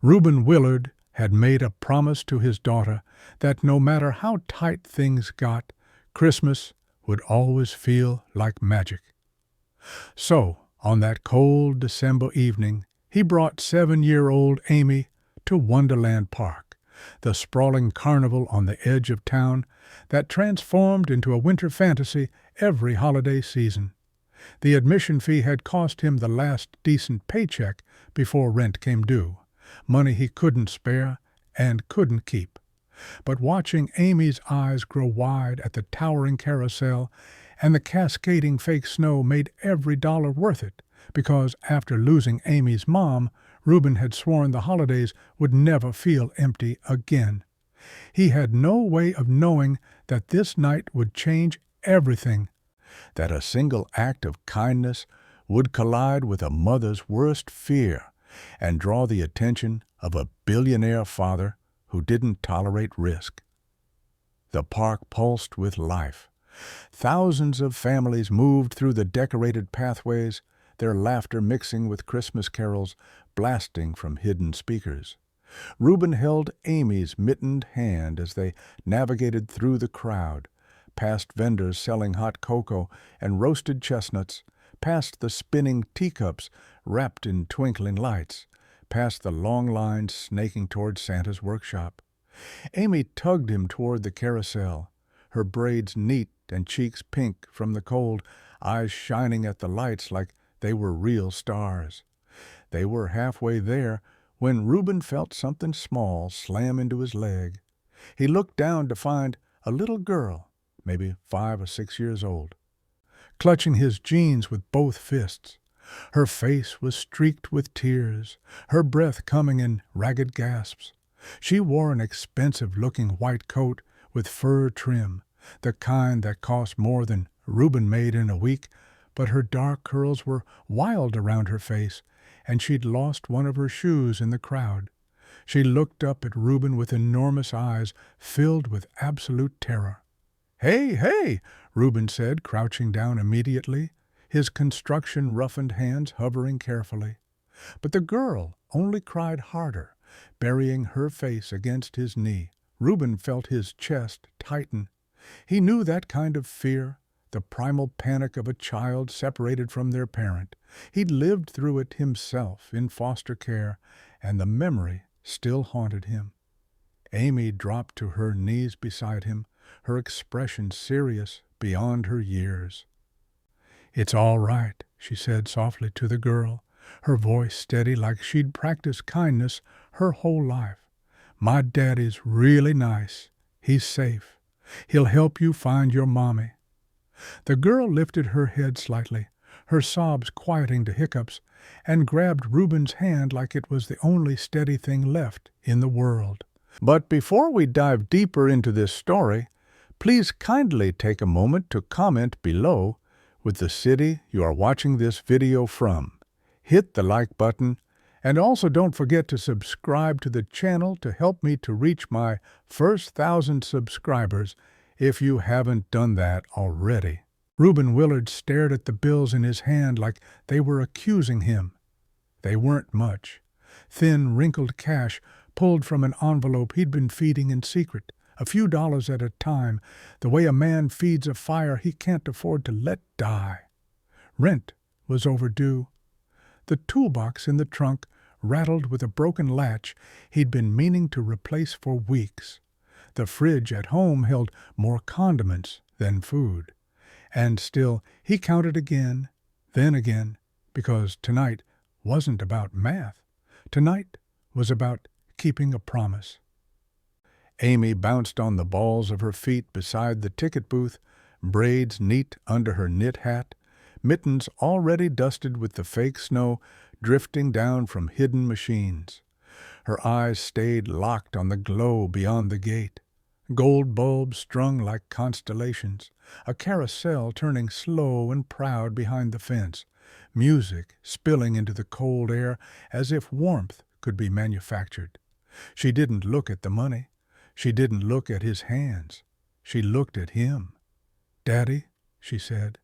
Reuben Willard had made a promise to his daughter that no matter how tight things got, Christmas would always feel like magic. So, on that cold December evening, he brought 7-year-old Amie to Wonderland Park, the sprawling carnival on the edge of town that transformed into a winter fantasy every holiday season. The admission fee had cost him the last decent paycheck before rent came due, money he couldn't spare and couldn't keep. But watching Amy's eyes grow wide at the towering carousel and the cascading fake snow made every dollar worth it, because after losing Amy's mom, Reuben had sworn the holidays would never feel empty again. He had no way of knowing that this night would change everything, that a single act of kindness would collide with a mother's worst fear and draw the attention of a billionaire father who didn't tolerate risk. The park pulsed with life. Thousands of families moved through the decorated pathways, their laughter mixing with Christmas carols blasting from hidden speakers. Reuben held Amy's mittened hand as they navigated through the crowd, past vendors selling hot cocoa and roasted chestnuts, past the spinning teacups wrapped in twinkling lights, past the long lines snaking toward Santa's workshop. Amie tugged him toward the carousel, her braids neat and cheeks pink from the cold, eyes shining at the lights like they were real stars. They were halfway there when Reuben felt something small slam into his leg. He looked down to find a little girl, maybe 5 or 6 years old, clutching his jeans with both fists. Her face was streaked with tears, her breath coming in ragged gasps. She wore an expensive-looking white coat with fur trim, the kind that cost more than Reuben made in a week, but her dark curls were wild around her face, and she'd lost one of her shoes in the crowd. She looked up at Reuben with enormous eyes filled with absolute terror. "Hey, hey!" Reuben said, crouching down immediately, his construction-roughened hands hovering carefully. But the girl only cried harder, burying her face against his knee. Reuben felt his chest tighten. He knew that kind of fear, the primal panic of a child separated from their parent. He'd lived through it himself in foster care, and the memory still haunted him. Amie dropped to her knees beside him, her expression serious beyond her years. "It's all right," she said softly to the girl, her voice steady like she'd practiced kindness her whole life. "My daddy's really nice. He's safe. He'll help you find your mommy." The girl lifted her head slightly, her sobs quieting to hiccups, and grabbed Reuben's hand like it was the only steady thing left in the world. But before we dive deeper into this story, please kindly take a moment to comment below with the city you are watching this video from. Hit the like button, and also don't forget to subscribe to the channel to help me to reach my first 1,000 subscribers if you haven't done that already. Reuben Willard stared at the bills in his hand like they were accusing him. They weren't much. Thin, wrinkled cash pulled from an envelope he'd been feeding in secret, a few dollars at a time, the way a man feeds a fire he can't afford to let die. Rent was overdue. The toolbox in the trunk rattled with a broken latch he'd been meaning to replace for weeks. The fridge at home held more condiments than food. And still he counted again, then again, because tonight wasn't about math. Tonight was about keeping a promise. Amie bounced on the balls of her feet beside the ticket booth, braids neat under her knit hat, mittens already dusted with the fake snow drifting down from hidden machines. Her eyes stayed locked on the glow beyond the gate. Gold bulbs strung like constellations, a carousel turning slow and proud behind the fence, music spilling into the cold air as if warmth could be manufactured. She didn't look at the money. She didn't look at his hands. She looked at him. "Daddy," she said,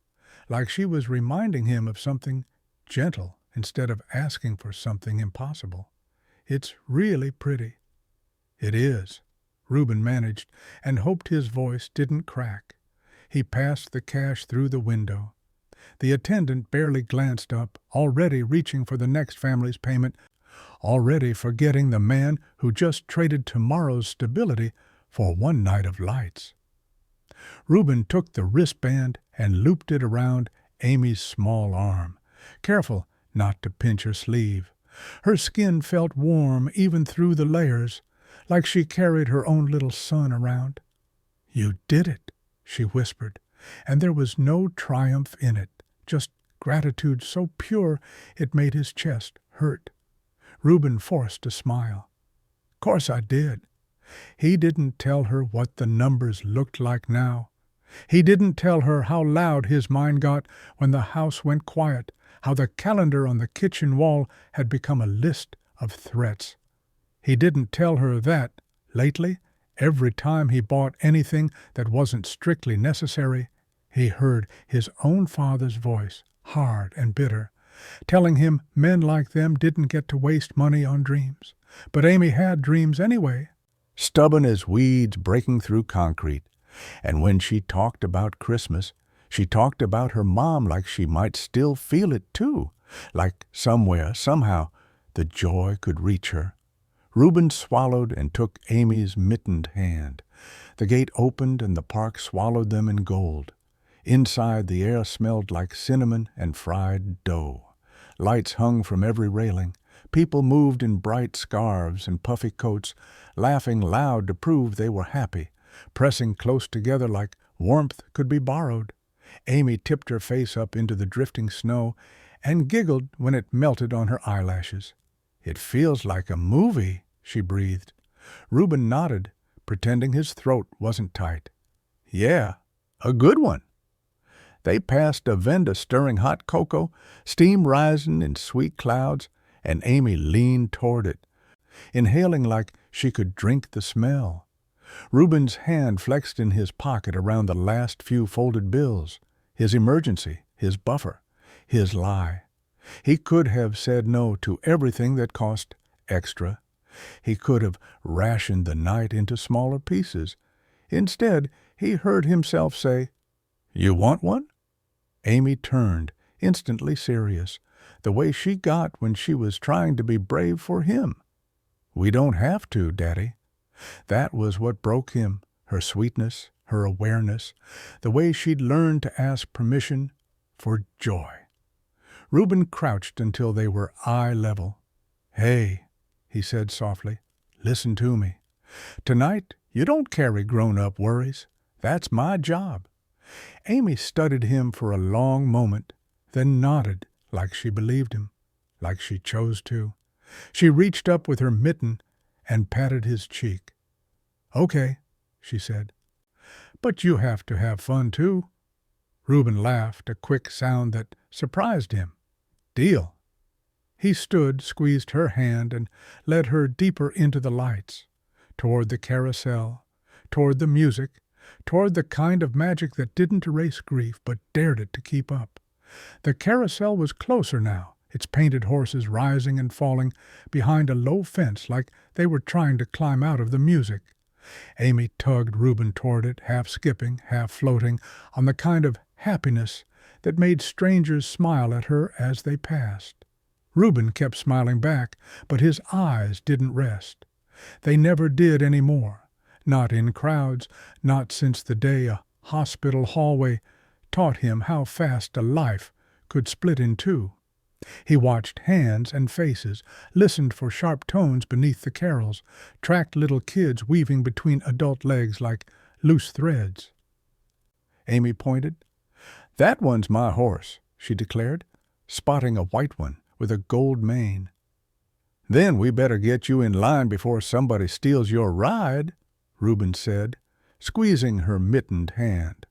like she was reminding him of something gentle instead of asking for something impossible. It's really pretty." "It is," Reuben managed, and hoped his voice didn't crack. He passed the cash through the window. The attendant barely glanced up, already reaching for the next family's payment, already forgetting the man who just traded tomorrow's stability for one night of lights. Reuben took the wristband and looped it around Amie's small arm, careful not to pinch her sleeve. Her skin felt warm even through the layers, like she carried her own little son around. "You did it," she whispered, and there was no triumph in it, just gratitude so pure it made his chest hurt. Reuben forced a smile. "Course I did." He didn't tell her what the numbers looked like now. He didn't tell her how loud his mind got when the house went quiet, how the calendar on the kitchen wall had become a list of threats. He didn't tell her that, lately, every time he bought anything that wasn't strictly necessary, he heard his own father's voice, hard and bitter, telling him men like them didn't get to waste money on dreams. But Amie had dreams anyway, stubborn as weeds breaking through concrete. And when she talked about Christmas, she talked about her mom like she might still feel it too, like somewhere, somehow, the joy could reach her. Reuben swallowed and took Amie's mittened hand. The gate opened and the park swallowed them in gold. Inside, the air smelled like cinnamon and fried dough. Lights hung from every railing. People moved in bright scarves and puffy coats, laughing loud to prove they were happy, pressing close together like warmth could be borrowed. Amie tipped her face up into the drifting snow and giggled when it melted on her eyelashes. "It feels like a movie," she breathed. Reuben nodded, pretending his throat wasn't tight. "Yeah, a good one." They passed a vendor stirring hot cocoa, steam rising in sweet clouds, and Amie leaned toward it, inhaling like she could drink the smell. Reuben's hand flexed in his pocket around the last few folded bills, his emergency, his buffer, his lie. He could have said no to everything that cost extra. He could have rationed the night into smaller pieces. Instead, he heard himself say, "You want one?" Amie turned, instantly serious, the way she got when she was trying to be brave for him. "We don't have to, Daddy." That was what broke him, her sweetness, her awareness, the way she'd learned to ask permission for joy. Reuben crouched until they were eye level. "Hey," he said softly, "listen to me. Tonight, you don't carry grown-up worries. That's my job." Amie studied him for a long moment, then nodded like she believed him, like she chose to. She reached up with her mitten and patted his cheek. "Okay," she said. "But you have to have fun, too." Reuben laughed, a quick sound that surprised him. "Deal." He stood, squeezed her hand, and led her deeper into the lights, toward the carousel, toward the music, toward the kind of magic that didn't erase grief but dared it to keep up. The carousel was closer now, its painted horses rising and falling behind a low fence like they were trying to climb out of the music. Amie tugged Reuben toward it, half skipping, half floating, on the kind of happiness that made strangers smile at her as they passed. Reuben kept smiling back, but his eyes didn't rest. They never did any more, not in crowds, not since the day a hospital hallway taught him how fast a life could split in two. He watched hands and faces, listened for sharp tones beneath the carols, tracked little kids weaving between adult legs like loose threads. Amie pointed. "That one's my horse," she declared, spotting a white one with a gold mane. "Then we better get you in line before somebody steals your ride," Reuben said, squeezing her mittened hand.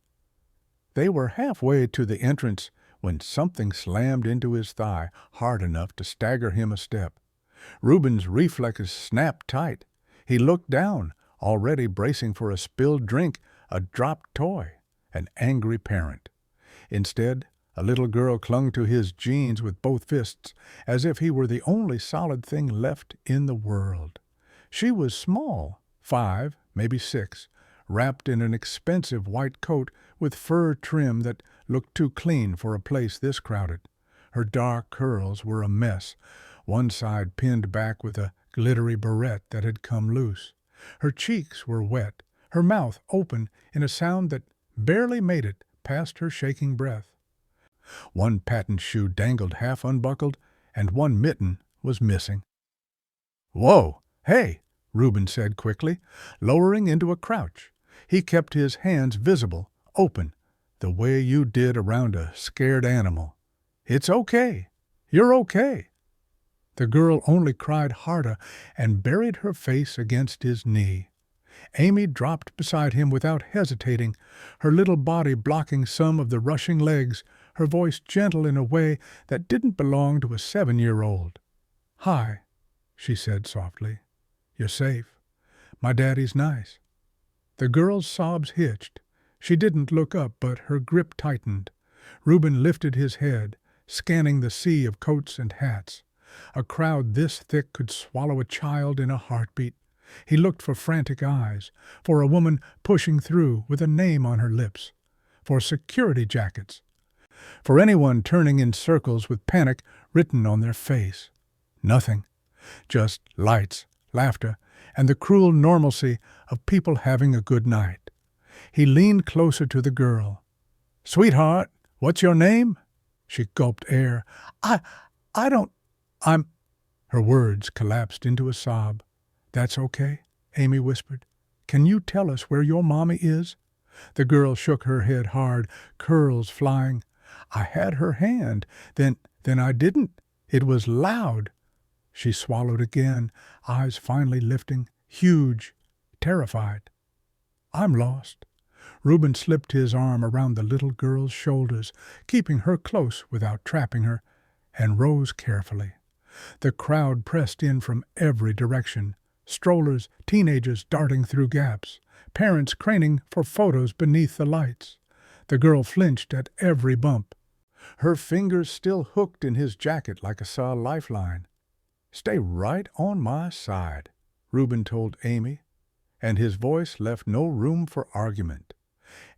They were halfway to the entrance when something slammed into his thigh hard enough to stagger him a step. Reuben's reflexes snapped tight. He looked down, already bracing for a spilled drink, a dropped toy, an angry parent. Instead, A little girl clung to his jeans with both fists, as if he were the only solid thing left in the world. She was small, 5, maybe 6, wrapped in an expensive white coat with fur trim that looked too clean for a place this crowded. Her dark curls were a mess, one side pinned back with a glittery barrette that had come loose. Her cheeks were wet, her mouth open in a sound that barely made it past her shaking breath. One patent shoe dangled half unbuckled, and one mitten was missing. "Whoa! Hey!" Reuben said quickly, lowering into a crouch. He kept his hands visible, open, the way you did around a scared animal. "It's okay. You're okay." The girl only cried harder and buried her face against his knee. Amie dropped beside him without hesitating, her little body blocking some of the rushing legs, her voice gentle in a way that didn't belong to a 7-year-old. "Hi," she said softly. "You're safe. My daddy's nice." The girl's sobs hitched. She didn't look up, but her grip tightened. Reuben lifted his head, scanning the sea of coats and hats. A crowd this thick could swallow a child in a heartbeat. He looked for frantic eyes, for a woman pushing through with a name on her lips, for security jackets, for anyone turning in circles with panic written on their face. Nothing. Just lights, laughter, and the cruel normalcy of people having a good night. He leaned closer to the girl. "Sweetheart, what's your name?" She gulped air. I don't... I'm..." Her words collapsed into a sob. "That's okay," Amie whispered. "Can you tell us where your mommy is?" The girl shook her head hard, curls flying. "I had her hand. Then I didn't. It was loud." She swallowed again, eyes finally lifting, huge, terrified. "I'm lost." Reuben slipped his arm around the little girl's shoulders, keeping her close without trapping her, and rose carefully. The crowd pressed in from every direction, strollers, teenagers darting through gaps, parents craning for photos beneath the lights. The girl flinched at every bump. Her fingers still hooked in his jacket like a saw lifeline. "Stay right on my side," Reuben told Amie, and his voice left no room for argument.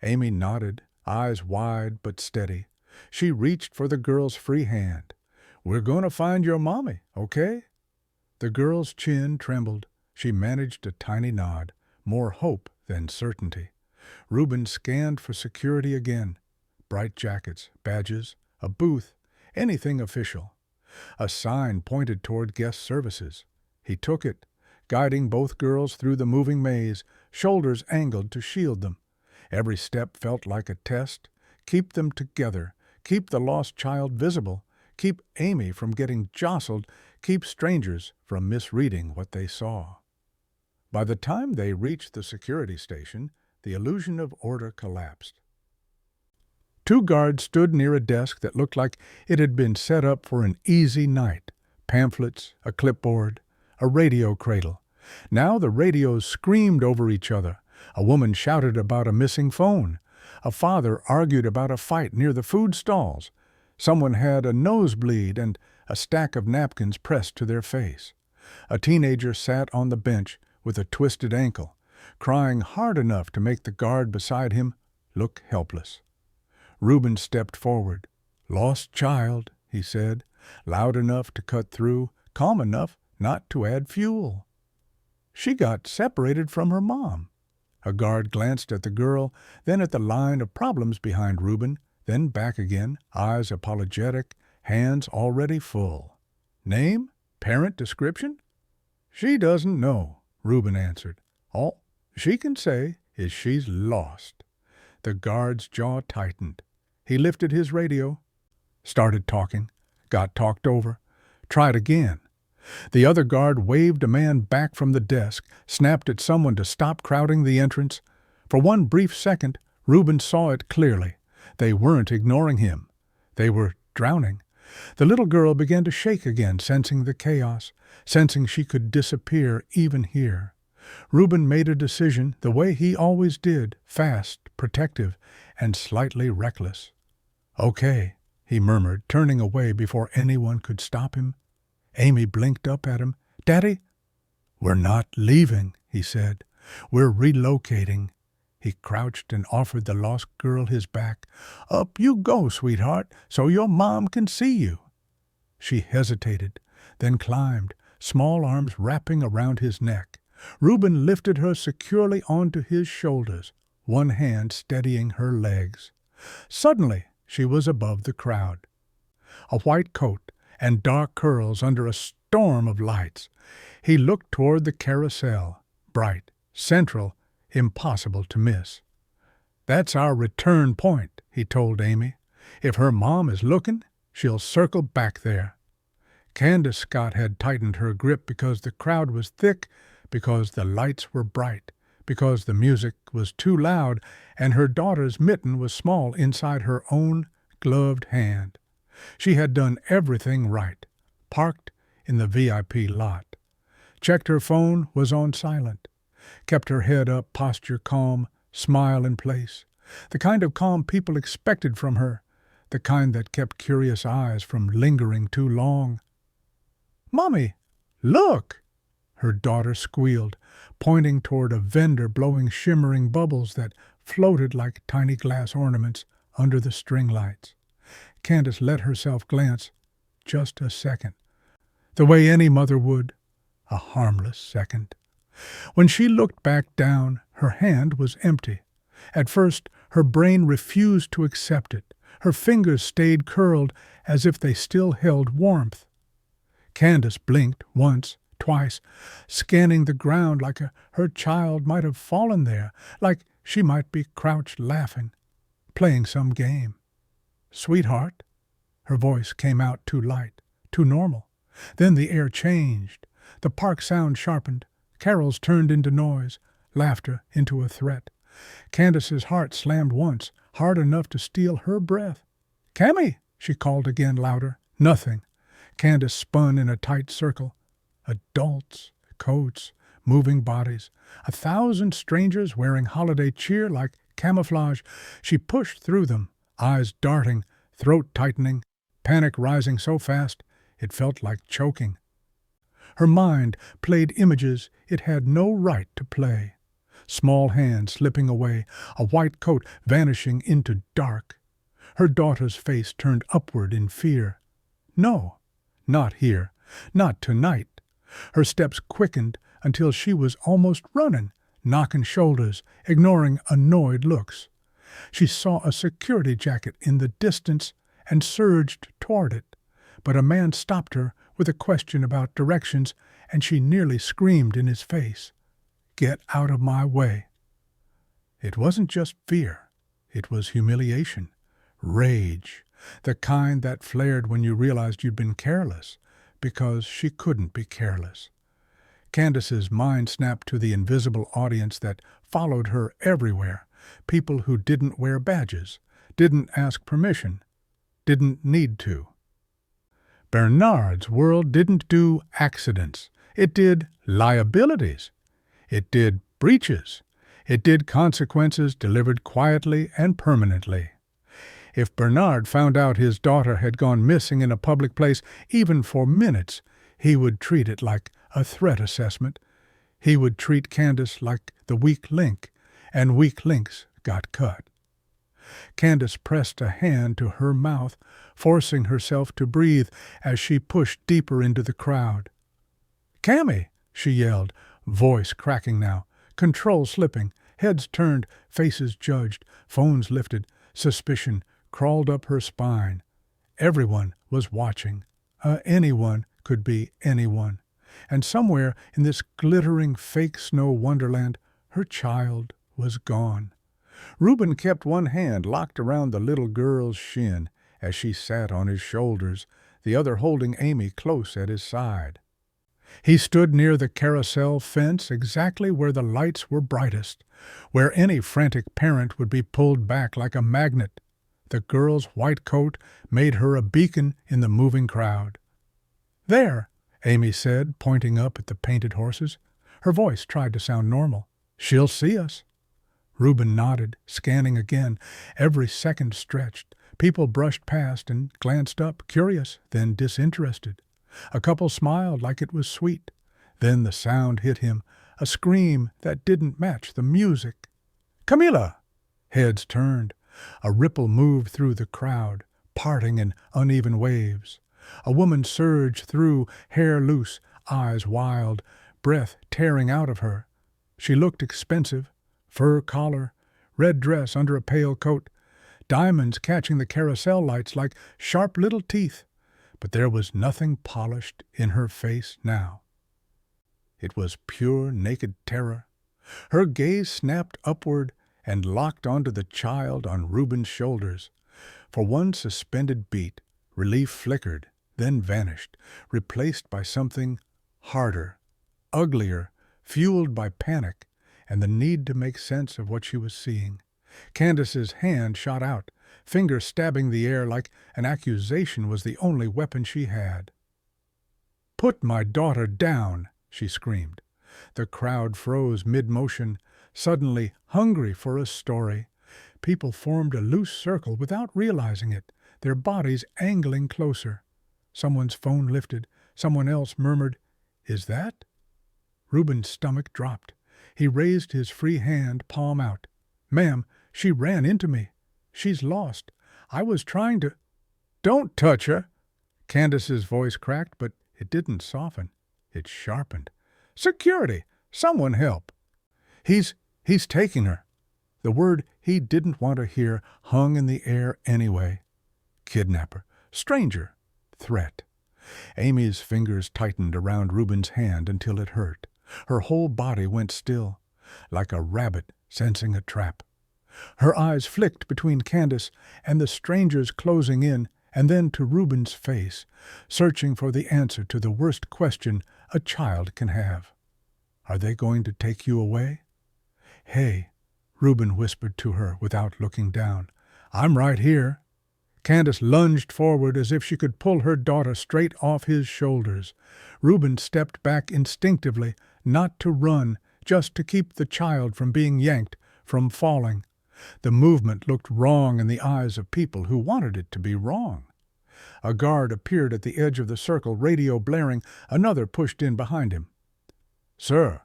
Amie nodded, eyes wide but steady. She reached for the girl's free hand. "We're going to find your mommy, okay?" The girl's chin trembled. She managed a tiny nod, more hope than certainty. Reuben scanned for security again. Bright jackets, badges, a booth, anything official. A sign pointed toward guest services. He took it, guiding both girls through the moving maze, shoulders angled to shield them. Every step felt like a test. Keep them together. Keep the lost child visible. Keep Amie from getting jostled. Keep strangers from misreading what they saw. By the time they reached the security station, the illusion of order collapsed. 2 guards stood near a desk that looked like it had been set up for an easy night. Pamphlets, a clipboard, a radio cradle. Now the radios screamed over each other. A woman shouted about a missing phone. A father argued about a fight near the food stalls. Someone had a nosebleed and a stack of napkins pressed to their face. A teenager sat on the bench with a twisted ankle, crying hard enough to make the guard beside him look helpless. Reuben stepped forward. "Lost child," he said, loud enough to cut through, calm enough not to add fuel. "She got separated from her mom." A guard glanced at the girl, then at the line of problems behind Reuben, then back again, eyes apologetic, hands already full. "Name? Parent description?" "She doesn't know," Reuben answered. "All she can say is she's lost." The guard's jaw tightened. He lifted his radio, started talking, got talked over, tried again. The other guard waved a man back from the desk, snapped at someone to stop crowding the entrance. For one brief second, Reuben saw it clearly. They weren't ignoring him. They were drowning. The little girl began to shake again, sensing the chaos, sensing she could disappear even here. Reuben made a decision the way he always did, fast, protective, and slightly reckless. "Okay, he murmured, turning away before anyone could stop him. Amie blinked up at him. "Daddy?" "We're not leaving," he said. "We're relocating." He crouched and offered the lost girl his back. "Up you go, sweetheart, so your mom can see you." She hesitated, then climbed, small arms wrapping around his neck. Reuben lifted her securely onto his shoulders, one hand steadying her legs. Suddenly, she was above the crowd. A white coat and dark curls under a storm of lights. He looked toward the carousel, bright, central, impossible to miss. "That's our return point," he told Amie. "If her mom is looking, she'll circle back there." Candace Scott had tightened her grip because the crowd was thick, because the lights were bright, because the music was too loud, and her daughter's mitten was small inside her own gloved hand. She had done everything right, parked in the VIP lot, checked her phone, was on silent, kept her head up, posture calm, smile in place, the kind of calm people expected from her, the kind that kept curious eyes from lingering too long. "Mommy, look!" her daughter squealed, pointing toward a vendor blowing shimmering bubbles that floated like tiny glass ornaments under the string lights. Candace let herself glance just a second, the way any mother would, a harmless second. When she looked back down, her hand was empty. At first, her brain refused to accept it. Her fingers stayed curled as if they still held warmth. Candace blinked once, twice, scanning the ground like her child might have fallen there, like she might be crouched laughing, playing some game. "Sweetheart," her voice came out too light, too normal. Then the air changed. The park sound sharpened. Carols turned into noise, laughter into a threat. Candace's heart slammed once, hard enough to steal her breath. "Cammy!" she called again, louder. Nothing. Candace spun in a tight circle. Adults, coats, moving bodies, 1,000 strangers wearing holiday cheer like camouflage. She pushed through them, eyes darting, throat tightening, panic rising so fast it felt like choking. Her mind played images it had no right to play. Small hands slipping away, a white coat vanishing into dark. Her daughter's face turned upward in fear. No, not here, not tonight. Her steps quickened until she was almost running, knocking shoulders, ignoring annoyed looks. She saw a security jacket in the distance and surged toward it, but a man stopped her with a question about directions, and she nearly screamed in his face. "Get out of my way." It wasn't just fear. It was humiliation, rage, the kind that flared when you realized you'd been careless, because she couldn't be careless. Candace's mind snapped to the invisible audience that followed her everywhere, people who didn't wear badges, didn't ask permission, didn't need to. Bernard's world didn't do accidents. It did liabilities. It did breaches. It did consequences delivered quietly and permanently. If Bernard found out his daughter had gone missing in a public place, even for minutes, he would treat it like a threat assessment. He would treat Candace like the weak link, and weak links got cut. Candace pressed a hand to her mouth, forcing herself to breathe as she pushed deeper into the crowd. "Cammy!" she yelled, voice cracking now, control slipping, heads turned, faces judged, phones lifted, suspicion crawled up her spine. Everyone was watching. Anyone could be anyone. And somewhere in this glittering fake snow wonderland, her child was gone. Reuben kept one hand locked around the little girl's shin as she sat on his shoulders, the other holding Amie close at his side. He stood near the carousel fence, exactly where the lights were brightest, where any frantic parent would be pulled back like a magnet. The girl's white coat made her a beacon in the moving crowd. "There," Amie said, pointing up at the painted horses. Her voice tried to sound normal. "She'll see us." Reuben nodded, scanning again, every second stretched, People brushed past and glanced up, curious, then disinterested. A couple smiled like it was sweet. Then the sound hit him, a scream that didn't match the music. "Camilla!" Heads turned. A ripple moved through the crowd, parting in uneven waves. A woman surged through, hair loose, eyes wild, breath tearing out of her. She looked expensive, fur collar, red dress under a pale coat, diamonds catching the carousel lights like sharp little teeth. But there was nothing polished in her face now. It was pure naked terror. Her gaze snapped upward and locked onto the child on Reuben's shoulders. For one suspended beat, relief flickered, then vanished, replaced by something harder, uglier, fueled by panic and the need to make sense of what she was seeing. Candace's hand shot out, finger stabbing the air like an accusation was the only weapon she had. "Put my daughter down!" she screamed. The crowd froze mid-motion, suddenly hungry for a story. People formed a loose circle without realizing it, their bodies angling closer. Someone's phone lifted. Someone else murmured, "Is that?" Reuben's stomach dropped. He raised his free hand, palm out. "Ma'am, she ran into me. She's lost. I was trying to—" "Don't touch her!" Candace's voice cracked, but it didn't soften. It sharpened. "Security! Someone help!" He's taking her." The word he didn't want to hear hung in the air anyway. Kidnapper. Stranger. Threat. Amy's fingers tightened around Reuben's hand until it hurt. Her whole body went still, like a rabbit sensing a trap. Her eyes flicked between Candace and the strangers closing in, and then to Reuben's face, searching for the answer to the worst question a child can have. "Are they going to take you away?" "Hey," Reuben whispered to her without looking down. "I'm right here." Candace lunged forward as if she could pull her daughter straight off his shoulders. Reuben stepped back instinctively, not to run, just to keep the child from being yanked, from falling. The movement looked wrong in the eyes of people who wanted it to be wrong. A guard appeared at the edge of the circle, radio blaring. Another pushed in behind him. "Sir,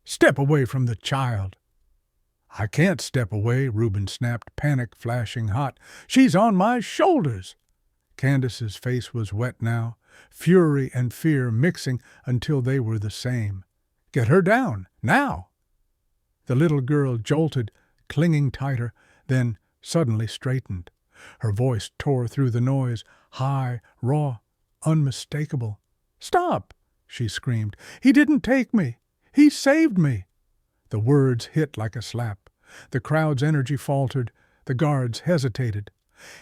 step away from the child." "I can't step away," Reuben snapped, panic flashing hot. "She's on my shoulders." Candace's face was wet now, fury and fear mixing until they were the same. "Get her down, now!" The little girl jolted, clinging tighter, then suddenly straightened. Her voice tore through the noise, high, raw, unmistakable. "Stop!" she screamed. "He didn't take me. He saved me." The words hit like a slap. The crowd's energy faltered. The guards hesitated.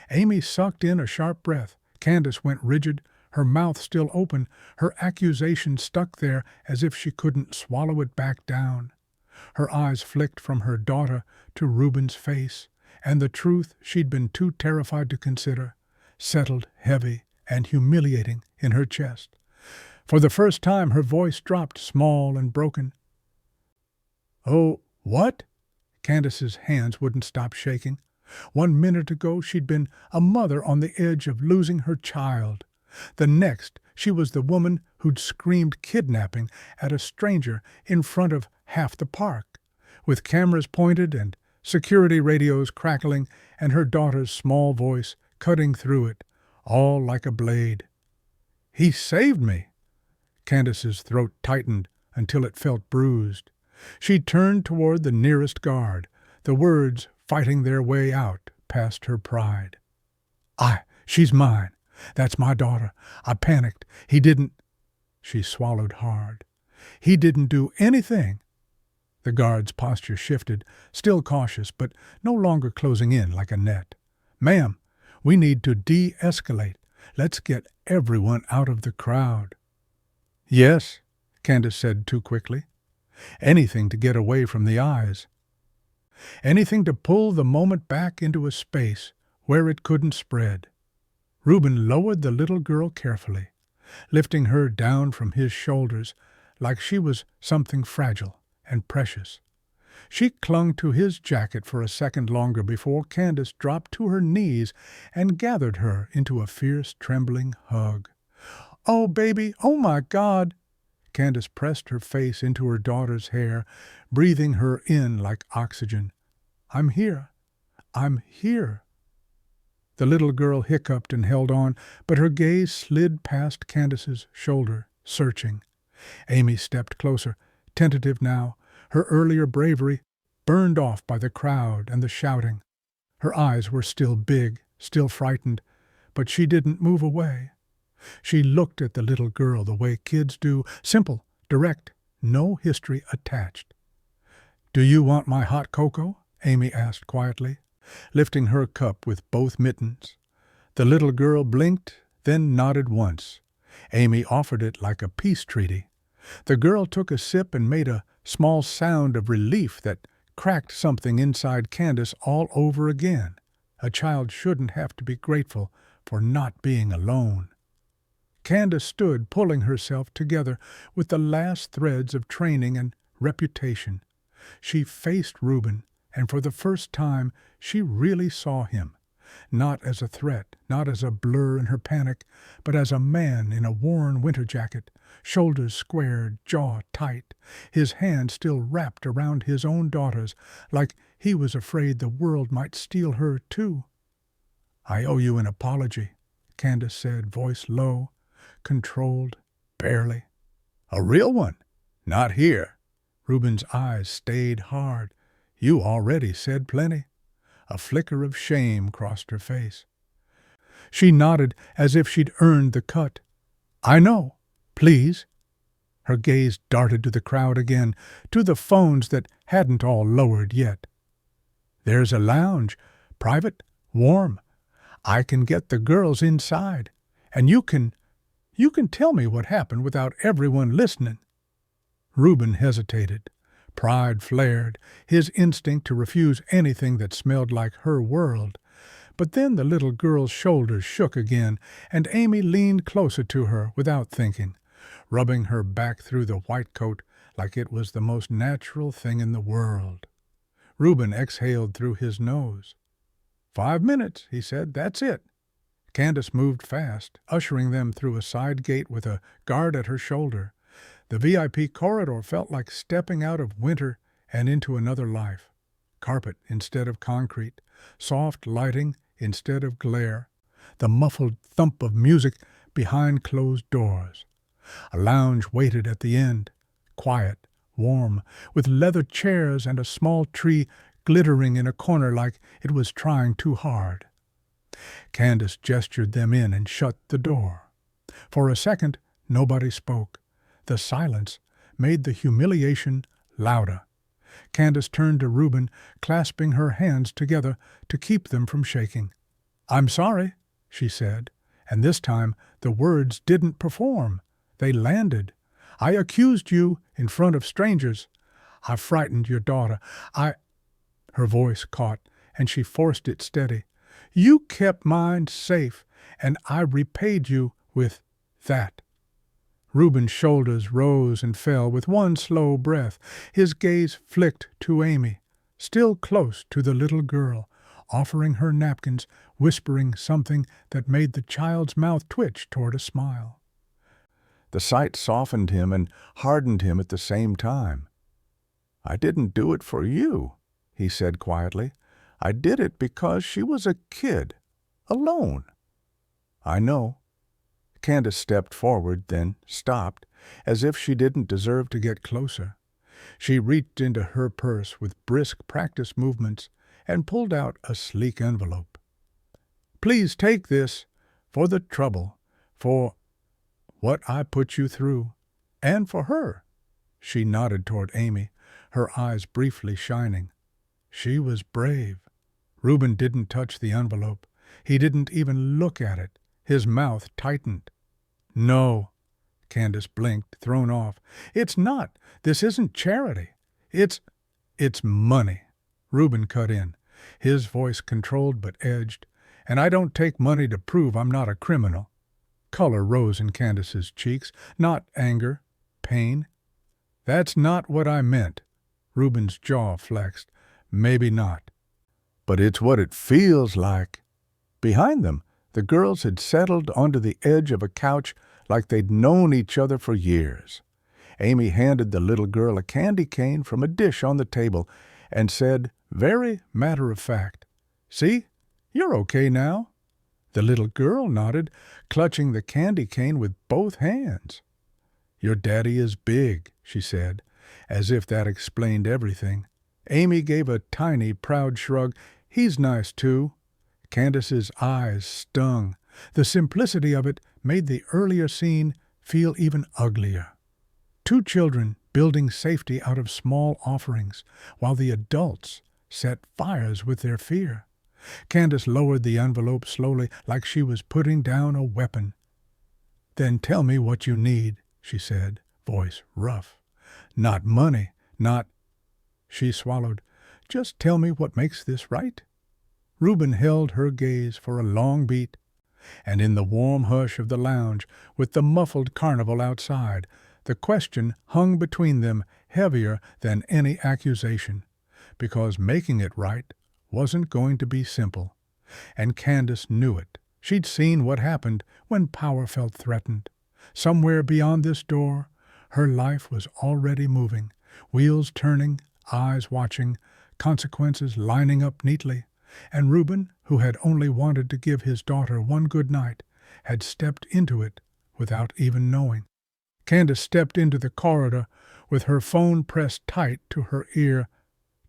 Amie sucked in a sharp breath. Candace went rigid, her mouth still open, her accusation stuck there as if she couldn't swallow it back down. Her eyes flicked from her daughter to Reuben's face, and the truth she'd been too terrified to consider settled heavy and humiliating in her chest. For the first time her voice dropped small and broken. "Oh, what?" Candace's hands wouldn't stop shaking. 1 minute ago she'd been a mother on the edge of losing her child. The next she was the woman who'd screamed kidnapping at a stranger in front of half the park, with cameras pointed and security radios crackling and her daughter's small voice cutting through it, all like a blade. "He saved me." Candace's throat tightened until it felt bruised. She turned toward the nearest guard, the words fighting their way out past her pride. She's mine. That's my daughter. I panicked. He didn't—" She swallowed hard. "He didn't do anything." The guard's posture shifted, still cautious, but no longer closing in like a net. "Ma'am, we need to de-escalate. Let's get everyone out of the crowd." "Yes," Candace said too quickly. Anything to get away from the eyes. Anything to pull the moment back into a space where it couldn't spread. Reuben lowered the little girl carefully, lifting her down from his shoulders like she was something fragile and precious. She clung to his jacket for a second longer before Candace dropped to her knees and gathered her into a fierce, trembling hug. "Oh, baby, oh my God!" Candace pressed her face into her daughter's hair, breathing her in like oxygen. "I'm here. I'm here." The little girl hiccuped and held on, but her gaze slid past Candace's shoulder, searching. Amie stepped closer, tentative now, her earlier bravery burned off by the crowd and the shouting. Her eyes were still big, still frightened, but she didn't move away. She looked at the little girl the way kids do, simple, direct, no history attached. "Do you want my hot cocoa?" Amie asked quietly, lifting her cup with both mittens. The little girl blinked, then nodded once. Amie offered it like a peace treaty. The girl took a sip and made a small sound of relief that cracked something inside Candace all over again. A child shouldn't have to be grateful for not being alone. Candace stood pulling herself together with the last threads of training and reputation. She faced Reuben, and for the first time she really saw him, not as a threat, not as a blur in her panic, but as a man in a worn winter jacket, shoulders squared, jaw tight, his hand still wrapped around his own daughter's, like he was afraid the world might steal her too. "I owe you an apology," Candace said, voice low, controlled, barely. "A real one? Not here." Reuben's eyes stayed hard. "You already said plenty." A flicker of shame crossed her face. She nodded as if she'd earned the cut. "I know. Please." Her gaze darted to the crowd again, to the phones that hadn't all lowered yet. "There's a lounge, private, warm. I can get the girls inside, and you can tell me what happened without everyone listening." Reuben hesitated. Pride flared, his instinct to refuse anything that smelled like her world. But then the little girl's shoulders shook again, and Amie leaned closer to her without thinking, rubbing her back through the white coat like it was the most natural thing in the world. Reuben exhaled through his nose. 5 minutes, he said. "That's it." Candace moved fast, ushering them through a side gate with a guard at her shoulder. The VIP corridor felt like stepping out of winter and into another life. Carpet instead of concrete, soft lighting instead of glare, the muffled thump of music behind closed doors. A lounge waited at the end, quiet, warm, with leather chairs and a small tree glittering in a corner like it was trying too hard. Candace gestured them in and shut the door. For a second, nobody spoke. The silence made the humiliation louder. Candace turned to Reuben, clasping her hands together to keep them from shaking. "I'm sorry," she said, and this time the words didn't perform. They landed. "I accused you in front of strangers. I frightened your daughter. Her voice caught, and she forced it steady. "You kept mine safe, and I repaid you with that." Reuben's shoulders rose and fell with one slow breath. His gaze flicked to Amie, still close to the little girl, offering her napkins, whispering something that made the child's mouth twitch toward a smile. The sight softened him and hardened him at the same time. "I didn't do it for you," he said quietly. "I did it because she was a kid, alone." "I know." Candace stepped forward, then stopped, as if she didn't deserve to get closer. She reached into her purse with brisk practice movements and pulled out a sleek envelope. "Please take this for the trouble, for what I put you through, and for her." She nodded toward Amie, her eyes briefly shining. She was brave. Reuben didn't touch the envelope. He didn't even look at it. His mouth tightened. "No." Candace blinked, thrown off. "It's not. This isn't charity. It's money." Reuben cut in, his voice controlled but edged. "And I don't take money to prove I'm not a criminal." Color rose in Candace's cheeks, not anger, pain. "That's not what I meant." Reuben's jaw flexed. Maybe not. But it's what it feels like. Behind them, the girls had settled onto the edge of a couch like they'd known each other for years. Amie handed the little girl a candy cane from a dish on the table and said, very matter-of-fact, "See, you're okay now." The little girl nodded, clutching the candy cane with both hands. "Your daddy is big," she said, as if that explained everything. Amie gave a tiny, proud shrug. "He's nice, too." Candace's eyes stung. The simplicity of it made the earlier scene feel even uglier. Two children building safety out of small offerings, while the adults set fires with their fear. Candace lowered the envelope slowly, like she was putting down a weapon. "Then tell me what you need," she said, voice rough. "Not money, not—" She swallowed. "Just tell me what makes this right." Reuben held her gaze for a long beat, and in the warm hush of the lounge, with the muffled carnival outside, the question hung between them heavier than any accusation, because making it right wasn't going to be simple. And Candace knew it. She'd seen what happened when power felt threatened. Somewhere beyond this door, her life was already moving, wheels turning, eyes watching, consequences lining up neatly. And Reuben, who had only wanted to give his daughter one good night, had stepped into it without even knowing. Candace stepped into the corridor with her phone pressed tight to her ear,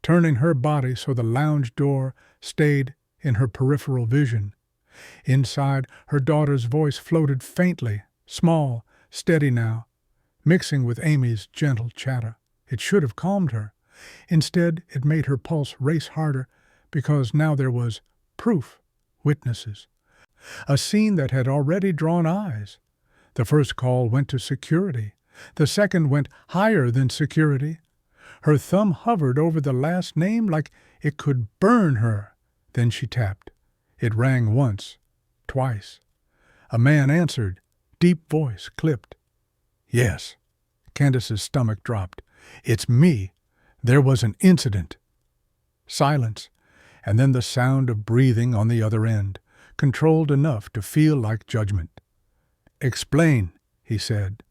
turning her body so the lounge door stayed in her peripheral vision. Inside, her daughter's voice floated faintly, small, steady now, mixing with Amie's gentle chatter. It should have calmed her. Instead, it made her pulse race harder, because now there was proof, witnesses. A scene that had already drawn eyes. The first call went to security. The second went higher than security. Her thumb hovered over the last name like it could burn her. Then she tapped. It rang once, twice. A man answered. Deep voice clipped. "Yes." Candace's stomach dropped. "It's me. There was an incident." Silence, and then the sound of breathing on the other end, controlled enough to feel like judgment. "Explain," he said.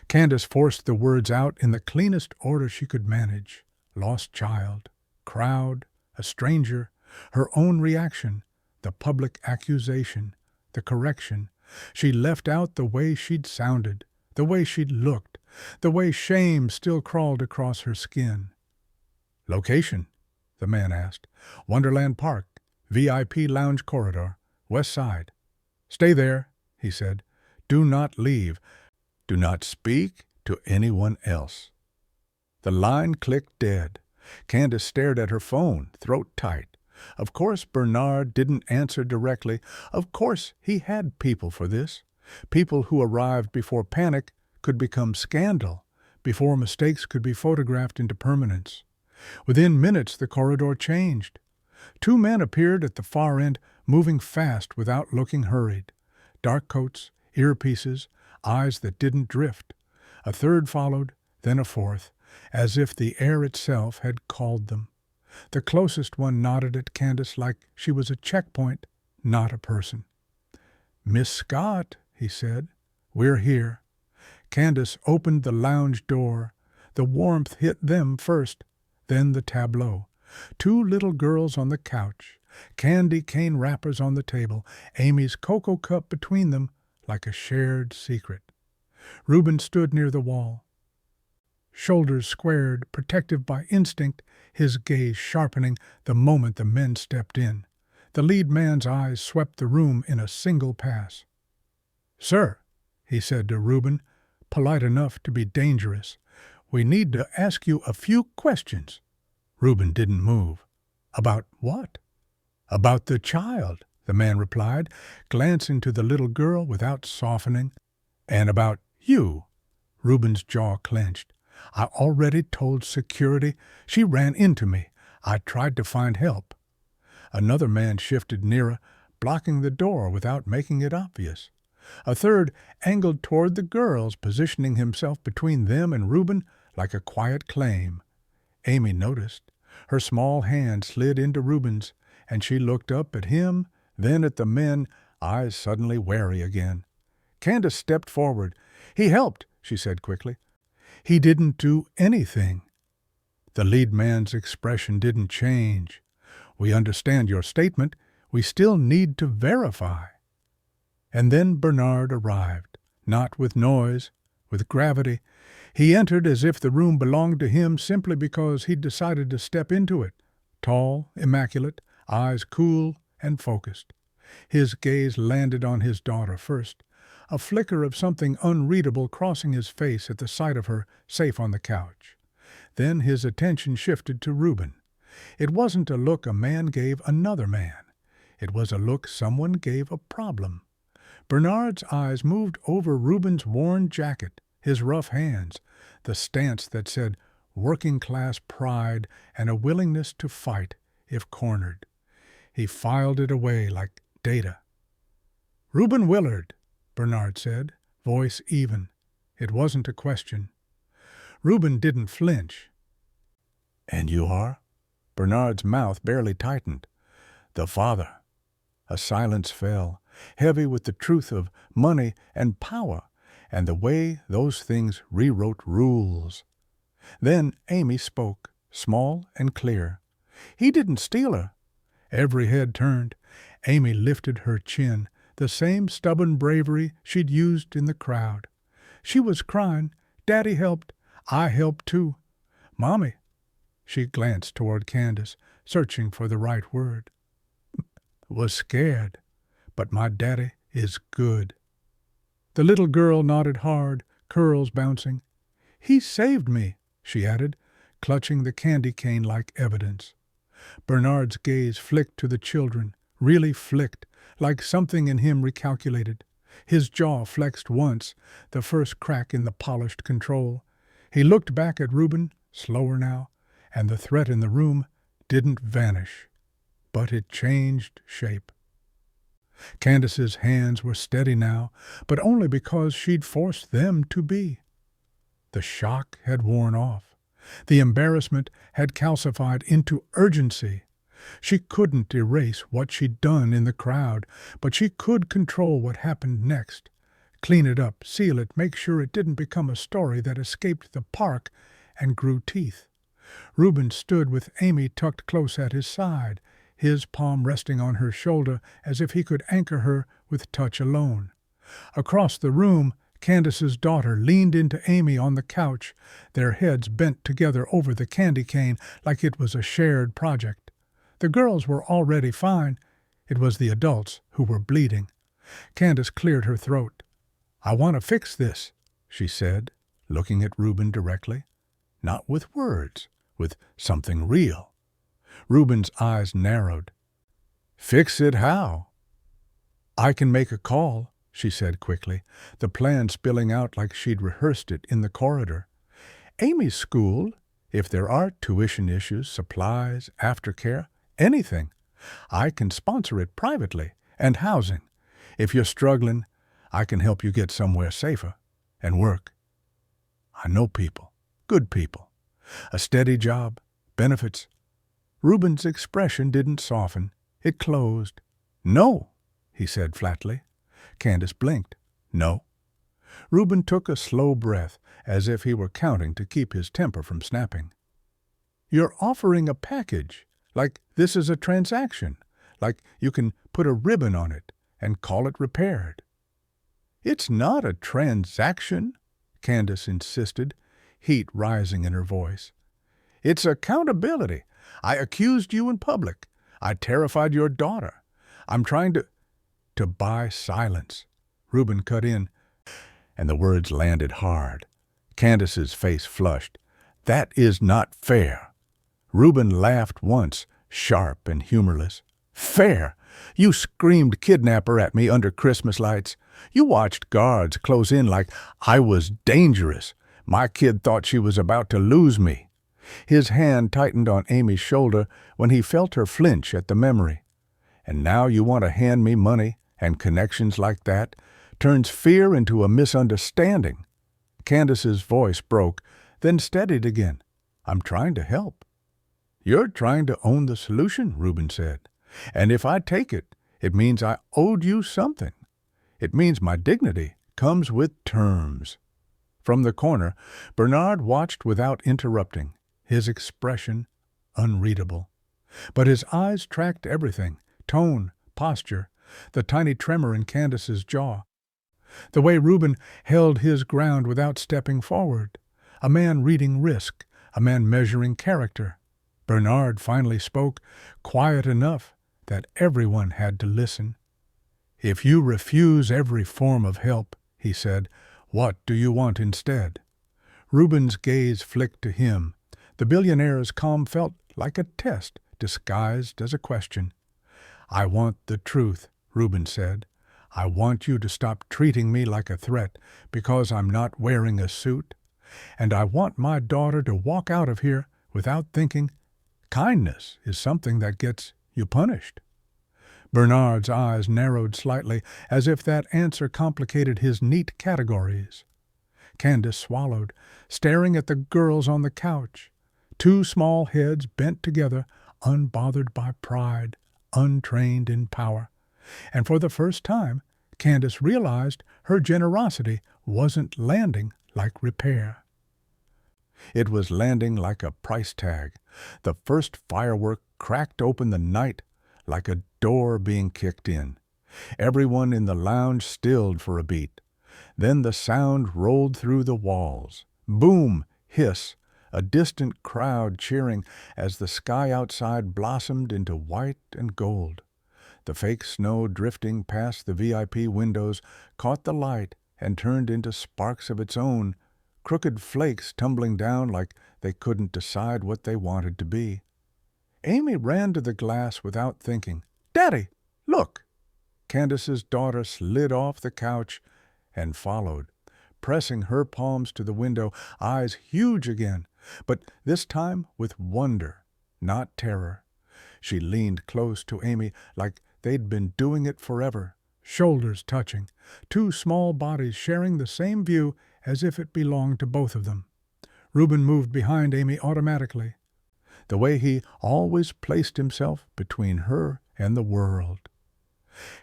Candace forced the words out in the cleanest order she could manage. Lost child, crowd, a stranger, her own reaction, the public accusation, the correction. She left out the way she'd sounded, the way she'd looked, the way shame still crawled across her skin. "Location?" the man asked. "Wonderland Park, VIP lounge corridor, west side." "Stay there," he said. "Do not leave. Do not speak to anyone else." The line clicked dead. Candace stared at her phone, throat tight. Of course Bernard didn't answer directly. Of course he had people for this. People who arrived before panic could become scandal, before mistakes could be photographed into permanence. Within minutes the corridor changed. Two men appeared at the far end, moving fast without looking hurried. Dark coats, earpieces, eyes that didn't drift. A third followed, then a fourth, as if the air itself had called them. The closest one nodded at Candace like she was a checkpoint, not a person. "Miss Scott," he said, "we're here." Candace opened the lounge door. The warmth hit them first, then the tableau. Two little girls on the couch, candy cane wrappers on the table, Amie's cocoa cup between them like a shared secret. Reuben stood near the wall, shoulders squared, protective by instinct, his gaze sharpening the moment the men stepped in. The lead man's eyes swept the room in a single pass. "Sir," he said to Reuben, polite enough to be dangerous, "we need to ask you a few questions." Reuben didn't move. "About what?" "About the child," the man replied, glancing to the little girl without softening. "And about you." Reuben's jaw clenched. "I already told security. She ran into me. I tried to find help." Another man shifted nearer, blocking the door without making it obvious. A third angled toward the girls, positioning himself between them and Reuben like a quiet claim. Amie noticed. Her small hand slid into Reuben's, and she looked up at him, then at the men, eyes suddenly wary again. Candace stepped forward. "He helped," she said quickly. "He didn't do anything." The lead man's expression didn't change. "We understand your statement. We still need to verify." And then Bernard arrived, not with noise, with gravity. He entered as if the room belonged to him simply because he'd decided to step into it. Tall, immaculate, eyes cool and focused. His gaze landed on his daughter first, a flicker of something unreadable crossing his face at the sight of her safe on the couch. Then his attention shifted to Reuben. It wasn't a look a man gave another man. It was a look someone gave a problem. Bernard's eyes moved over Reuben's worn jacket, his rough hands, the stance that said working-class pride and a willingness to fight if cornered. He filed it away like data. "Reuben Willard," Bernard said, voice even. It wasn't a question. Reuben didn't flinch. "And you are?" Bernard's mouth barely tightened. "The father." A silence fell, heavy with the truth of money and power, and the way those things rewrote rules. Then Amie spoke, small and clear. "He didn't steal her." Every head turned. Amie lifted her chin, the same stubborn bravery she'd used in the crowd. She was crying. "Daddy helped. I helped too. Mommy." She glanced toward Candace, searching for the right word. "Was scared, but my daddy is good." The little girl nodded hard, curls bouncing. "He saved me," she added, clutching the candy cane like evidence. Bernard's gaze flicked to the children, really flicked, like something in him recalculated. His jaw flexed once, the first crack in the polished control. He looked back at Reuben, slower now, and the threat in the room didn't vanish, but it changed shape. Candace's hands were steady now, but only because she'd forced them to be. The shock had worn off. The embarrassment had calcified into urgency. She couldn't erase what she'd done in the crowd, but she could control what happened next. Clean it up, seal it, make sure it didn't become a story that escaped the park and grew teeth. Reuben stood with Amie tucked close at his side, his palm resting on her shoulder as if he could anchor her with touch alone. Across the room, Candace's daughter leaned into Amie on the couch, their heads bent together over the candy cane like it was a shared project. The girls were already fine. It was the adults who were bleeding. Candace cleared her throat. "I want to fix this," she said, looking at Reuben directly. Not with words, with something real. Reuben's eyes narrowed. "Fix it how?" "I can make a call," she said quickly, the plan spilling out like she'd rehearsed it in the corridor. "Amy's school, if there are tuition issues, supplies, aftercare, anything. I can sponsor it privately, and housing. If you're struggling, I can help you get somewhere safer and work. I know people, good people. A steady job, benefits." Reuben's expression didn't soften. It closed. "No," he said flatly. Candace blinked. "No." Reuben took a slow breath, as if he were counting to keep his temper from snapping. "You're offering a package, like this is a transaction, like you can put a ribbon on it and call it repaired." "It's not a transaction," Candace insisted, heat rising in her voice. "It's accountability. I accused you in public. I terrified your daughter. I'm trying to buy silence." Reuben cut in, and the words landed hard. Candace's face flushed. "That is not fair." Reuben laughed once, sharp and humorless. "Fair? You screamed kidnapper at me under Christmas lights. You watched guards close in like I was dangerous. My kid thought she was about to lose me." His hand tightened on Amy's shoulder when he felt her flinch at the memory. "And now you want to hand me money and connections like that? Turns fear into a misunderstanding." Candace's voice broke, then steadied again. I'm trying to help." "You're trying to own the solution," Reuben said. "And if I take it, it means I owed you something. It means my dignity comes with terms." From the corner, Bernard watched without interrupting, his expression unreadable. But his eyes tracked everything: tone, posture, the tiny tremor in Candace's jaw. The way Reuben held his ground without stepping forward. A man reading risk, a man measuring character. Bernard finally spoke, quiet enough that everyone had to listen. "If you refuse every form of help," he said, "what do you want instead?" Reuben's gaze flicked to him. The billionaire's calm felt like a test disguised as a question. "I want the truth," Reuben said. "I want you to stop treating me like a threat because I'm not wearing a suit. And I want my daughter to walk out of here without thinking kindness is something that gets you punished." Bernard's eyes narrowed slightly, as if that answer complicated his neat categories. Candace swallowed, staring at the girls on the couch. Two small heads bent together, unbothered by pride, untrained in power. And for the first time, Candace realized her generosity wasn't landing like repair. It was landing like a price tag. The first firework cracked open the night like a door being kicked in. Everyone in the lounge stilled for a beat. Then the sound rolled through the walls. Boom, hiss, a distant crowd cheering as the sky outside blossomed into white and gold. The fake snow drifting past the VIP windows caught the light and turned into sparks of its own, crooked flakes tumbling down like they couldn't decide what they wanted to be. Amie ran to the glass without thinking. "Daddy, look!" Candace's daughter slid off the couch and followed, pressing her palms to the window, eyes huge again, but this time with wonder, not terror. She leaned close to Amie like they'd been doing it forever, shoulders touching, two small bodies sharing the same view as if it belonged to both of them. Reuben moved behind Amie automatically, the way he always placed himself between her and the world.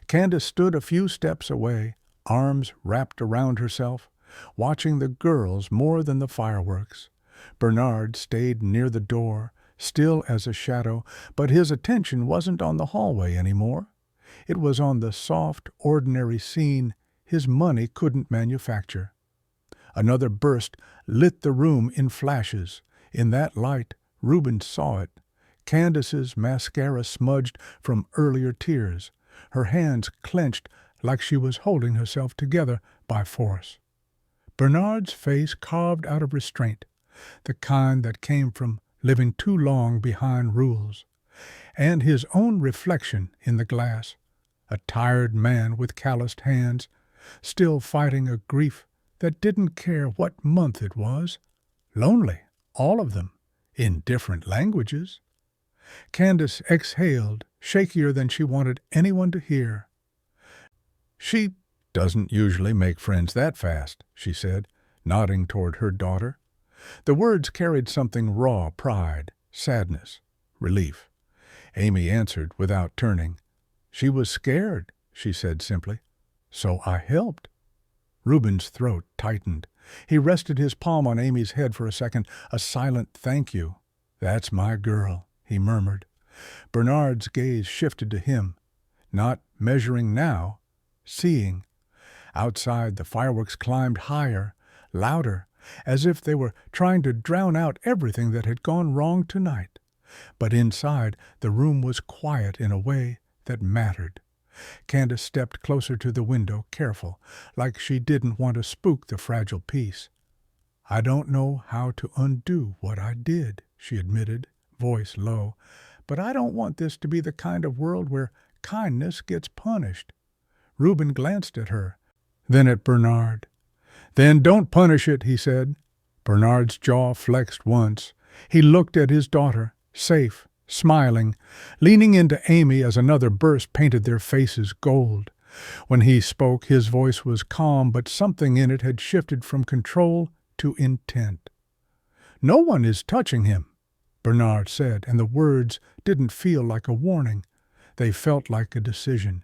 Candace stood a few steps away, arms wrapped around herself, watching the girls more than the fireworks. Bernard stayed near the door, still as a shadow, but his attention wasn't on the hallway anymore. It was on the soft, ordinary scene his money couldn't manufacture. Another burst lit the room in flashes. In that light, Reuben saw it. Candace's mascara smudged from earlier tears, her hands clenched like she was holding herself together by force. Bernard's face carved out of restraint, the kind that came from living too long behind rules, and his own reflection in the glass, a tired man with calloused hands, still fighting a grief that didn't care what month it was. Lonely, all of them, in different languages. Candace exhaled, shakier than she wanted anyone to hear. "She doesn't usually make friends that fast," she said, nodding toward her daughter. The words carried something raw: pride, sadness, relief. Amie answered without turning. "She was scared," she said simply. "So I helped." Reuben's throat tightened. He rested his palm on Amie's head for a second, a silent thank you. "That's my girl," he murmured. Bernard's gaze shifted to him, not measuring now, seeing. Outside, the fireworks climbed higher, louder, as if they were trying to drown out everything that had gone wrong tonight. But inside, the room was quiet in a way that mattered. Candace stepped closer to the window, careful, like she didn't want to spook the fragile peace. "I don't know how to undo what I did," she admitted, voice low, "but I don't want this to be the kind of world where kindness gets punished." Reuben glanced at her, then at Bernard. "Then don't punish it," he said. Bernard's jaw flexed once. He looked at his daughter, safe, smiling, leaning into Amie as another burst painted their faces gold. When he spoke, his voice was calm, but something in it had shifted from control to intent. "No one is touching him," Bernard said, and the words didn't feel like a warning. They felt like a decision.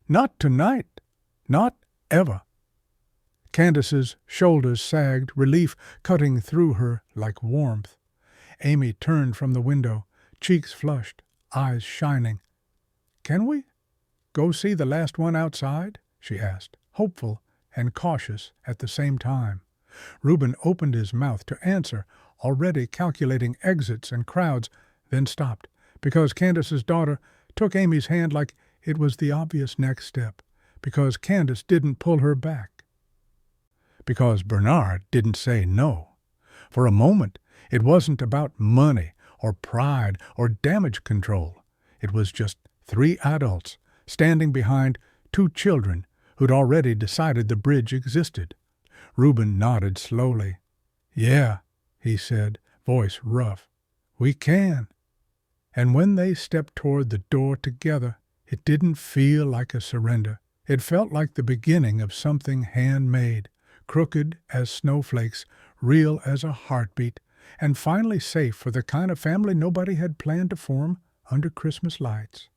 "Not tonight. Not ever." Candace's shoulders sagged, relief cutting through her like warmth. Amie turned from the window, cheeks flushed, eyes shining. "Can we go see the last one outside?" she asked, hopeful and cautious at the same time. Reuben opened his mouth to answer, already calculating exits and crowds, then stopped, because Candace's daughter took Amie's hand like it was the obvious next step, because Candace didn't pull her back, because Bernard didn't say no. For a moment, it wasn't about money or pride or damage control. It was just 3 adults standing behind 2 children who'd already decided the bridge existed. Reuben nodded slowly. "Yeah," he said, voice rough. "We can." And when they stepped toward the door together, it didn't feel like a surrender. It felt like the beginning of something handmade, crooked as snowflakes, real as a heartbeat, and finally safe for the kind of family nobody had planned to form under Christmas lights.